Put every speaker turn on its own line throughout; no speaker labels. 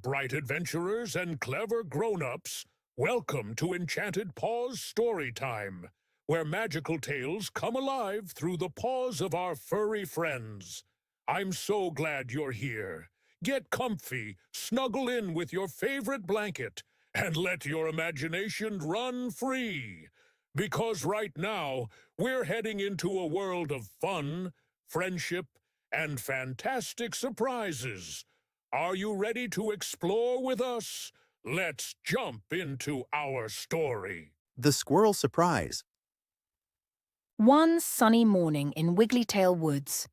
bright adventurers and clever grown-ups. Welcome to Enchanted Paws Storytime, where magical tales come alive through the paws of our furry friends. I'm so glad you're here. Get comfy, snuggle in with your favorite blanket, and let your imagination run free. Because right now, we're heading into a world of fun, friendship, and fantastic surprises. Are you ready to explore with us? Let's jump into our story.
The Squirrel Surprise.
One sunny morning in Wigglytail Woods,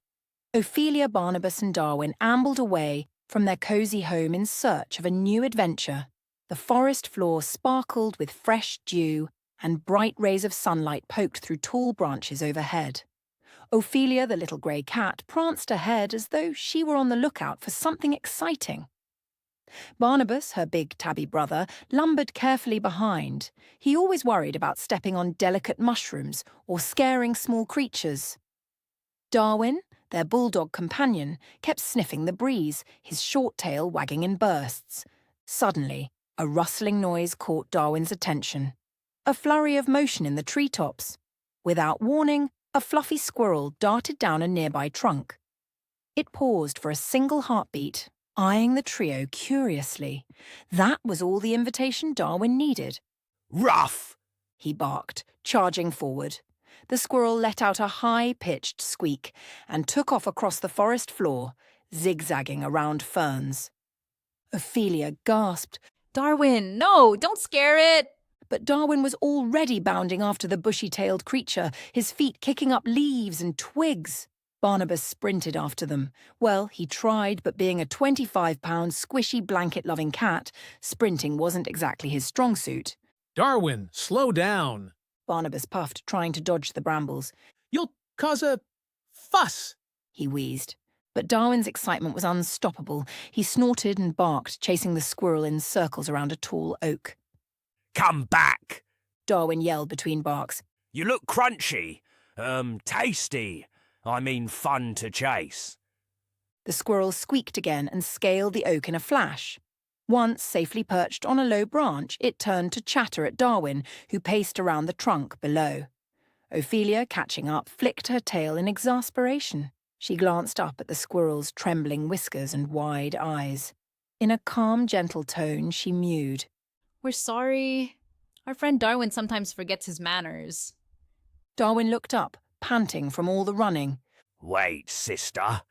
Ophelia, Barnabus and Darwin ambled away from their cozy home in search of a new adventure. The forest floor sparkled with fresh dew and bright rays of sunlight poked through tall branches overhead. Ophelia, the little grey cat, pranced ahead as though she were on the lookout for something exciting. Barnabus, her big tabby brother, lumbered carefully behind. He always worried about stepping on delicate mushrooms or scaring small creatures. Darwin, their bulldog companion, kept sniffing the breeze, his short tail wagging in bursts. Suddenly, a rustling noise caught Darwin's attention. A flurry of motion in the treetops. Without warning, a fluffy squirrel darted down a nearby trunk. It paused for a single heartbeat, eyeing the trio curiously. That was all the invitation Darwin needed.
Rough!
He barked, charging forward. The squirrel let out a high-pitched squeak and took off across the forest floor, zigzagging around ferns. Ophelia gasped,
Darwin, no, don't scare it!
but Darwin was already bounding after the bushy-tailed creature, his feet kicking up leaves and twigs. Barnabus sprinted after them. Well, he tried, but being a 25-pound squishy blanket-loving cat, sprinting wasn't exactly his strong suit.
Darwin, slow down.
Barnabus puffed, trying to dodge the brambles.
You'll cause a fuss.
He wheezed. But Darwin's excitement was unstoppable. He snorted and barked, chasing the squirrel in circles around a tall oak.
Come back.
Darwin yelled between barks.
You look crunchy. Tasty. I mean fun to chase.
The squirrel squeaked again and scaled the oak in a flash. Once safely perched on a low branch, it turned to chatter at Darwin, who paced around the trunk below. Ophelia, catching up, flicked her tail in exasperation. She glanced up at the squirrel's trembling whiskers and wide eyes. In a calm, gentle tone, she mewed.
We're sorry. Our friend Darwin sometimes forgets his manners.
Darwin looked up, panting from all the running.
Wait, sister.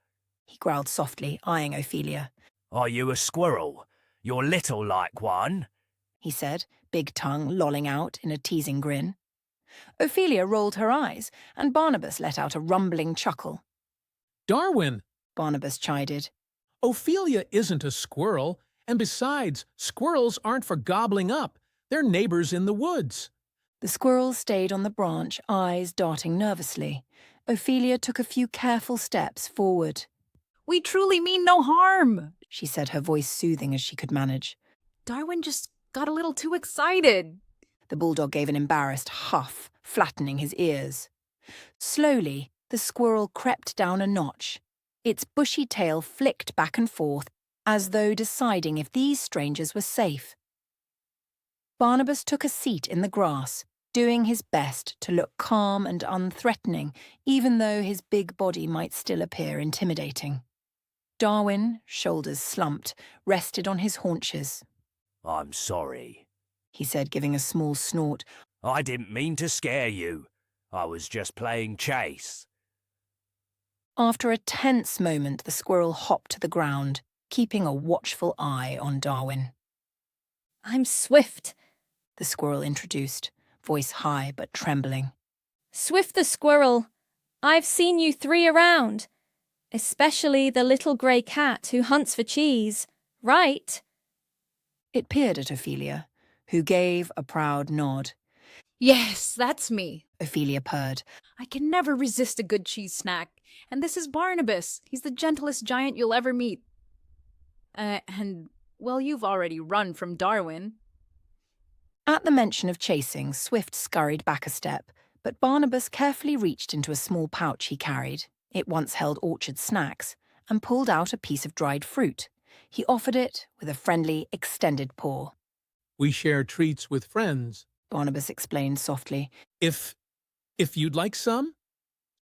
He growled softly, eyeing Ophelia.
Are you a squirrel? You're little like one.
He said, big tongue lolling out in a teasing grin. Ophelia rolled her eyes, and Barnabus let out a rumbling chuckle.
Darwin,
Barnabus chided.
Ophelia isn't a squirrel, and besides, squirrels aren't for gobbling up. They're neighbors in the woods.
The squirrel stayed on the branch, eyes darting nervously. Ophelia took a few careful steps forward.
We truly mean no harm,
She said, her voice soothing as she could manage.
Darwin just got a little too excited.
The bulldog gave an embarrassed huff, flattening his ears. Slowly, the squirrel crept down a notch. Its bushy tail flicked back and forth, as though deciding if these strangers were safe. Barnabus took a seat in the grass, doing his best to look calm and unthreatening, even though his big body might still appear intimidating. Darwin, shoulders slumped, rested on his haunches.
I'm sorry.
He said, giving a small snort.
I didn't mean to scare you. I was just playing chase.
After a tense moment, the squirrel hopped to the ground, keeping a watchful eye on Darwin.
I'm Swift,
The squirrel introduced, voice high but trembling.
Swift the Squirrel. I've seen you three around, especially the little grey cat who hunts for cheese, right?
It peered at Ophelia, who gave a proud nod.
Yes, that's me.
Ophelia purred.
I can never resist a good cheese snack. And this is Barnabus. He's the gentlest giant you'll ever meet. Well, you've already run from Darwin.
At the mention of chasing, Swift scurried back a step, but Barnabus carefully reached into a small pouch he carried. It once held orchard snacks, and pulled out a piece of dried fruit. He offered it with a friendly, extended paw.
We share treats with friends.
Barnabus explained softly.
If you'd like some?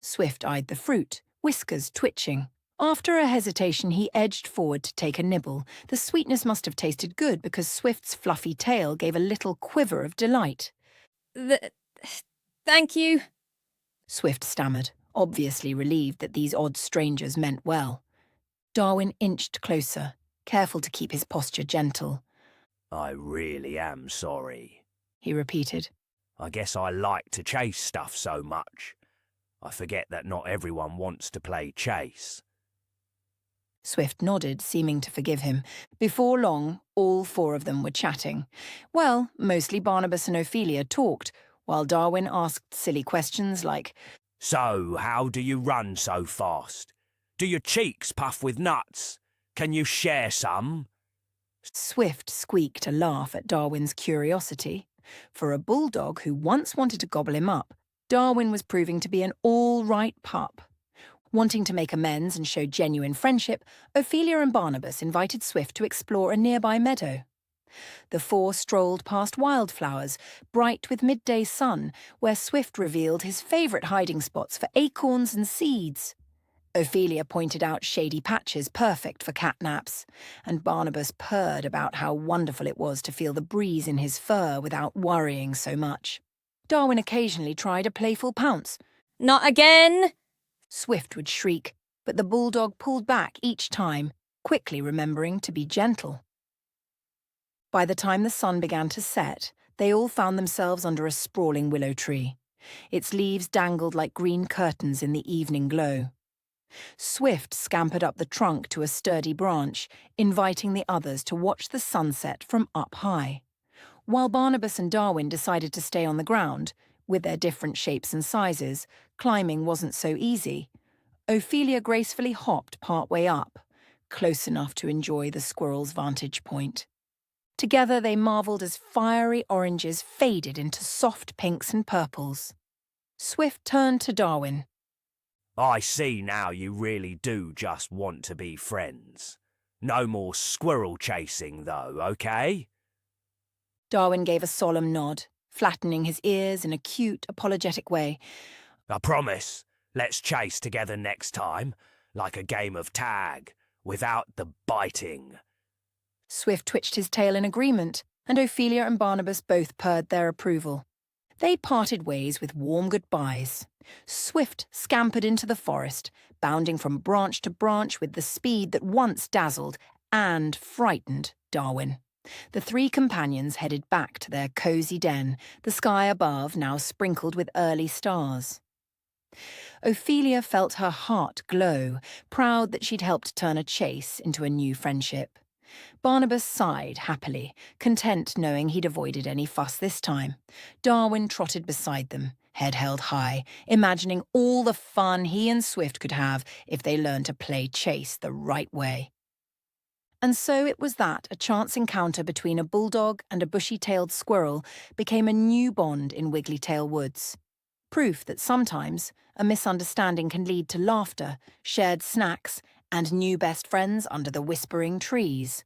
Swift eyed the fruit, whiskers twitching. After a hesitation, he edged forward to take a nibble. The sweetness must have tasted good because Swift's fluffy tail gave a little quiver of delight.
Thank you.
Swift stammered, obviously relieved that these odd strangers meant well. Darwin inched closer, careful to keep his posture gentle.
I really am sorry,
He repeated.
I guess I like to chase stuff so much. I forget that not everyone wants to play chase.
Swift nodded, seeming to forgive him. Before long, all four of them were chatting. Well, mostly Barnabus and Ophelia talked, while Darwin asked silly questions like,
So, how do you run so fast? Do your cheeks puff with nuts? Can you share some?
Swift squeaked a laugh at Darwin's curiosity. For a bulldog who once wanted to gobble him up, Darwin was proving to be an all-right pup. Wanting to make amends and show genuine friendship, Ophelia and Barnabas invited Swift to explore a nearby meadow. The four strolled past wildflowers, bright with midday sun, where Swift revealed his favourite hiding spots for acorns and seeds. Ophelia pointed out shady patches perfect for catnaps, and Barnabas purred about how wonderful it was to feel the breeze in his fur without worrying so much. Darwin occasionally tried a playful pounce.
Not again!
Swift would shriek, but the bulldog pulled back each time, quickly remembering to be gentle. By the time the sun began to set, they all found themselves under a sprawling willow tree. Its leaves dangled like green curtains in the evening glow. Swift scampered up the trunk to a sturdy branch, inviting the others to watch the sunset from up high. While Barnabas and Darwin decided to stay on the ground, with their different shapes and sizes, climbing wasn't so easy. Ophelia gracefully hopped partway up, close enough to enjoy the squirrel's vantage point. Together they marvelled as fiery oranges faded into soft pinks and purples. Swift turned to Darwin.
I see now you really do just want to be friends. No more squirrel chasing, though, okay?
Darwin gave a solemn nod, flattening his ears in a cute, apologetic way.
I promise. Let's chase together next time, like a game of tag, without the biting.
Swift twitched his tail in agreement, and Ophelia and Barnabas both purred their approval. They parted ways with warm goodbyes. Swift scampered into the forest, bounding from branch to branch with the speed that once dazzled and frightened Darwin. The three companions headed back to their cosy den, the sky above now sprinkled with early stars. Ophelia felt her heart glow, proud that she'd helped turn a chase into a new friendship. Barnabas sighed happily, content knowing he'd avoided any fuss this time. Darwin trotted beside them, head held high, imagining all the fun he and Swift could have if they learned to play chase the right way. And so it was that a chance encounter between a bulldog and a bushy-tailed squirrel became a new bond in Wigglytail Woods. Proof that sometimes a misunderstanding can lead to laughter, shared snacks, and new best friends under the whispering trees.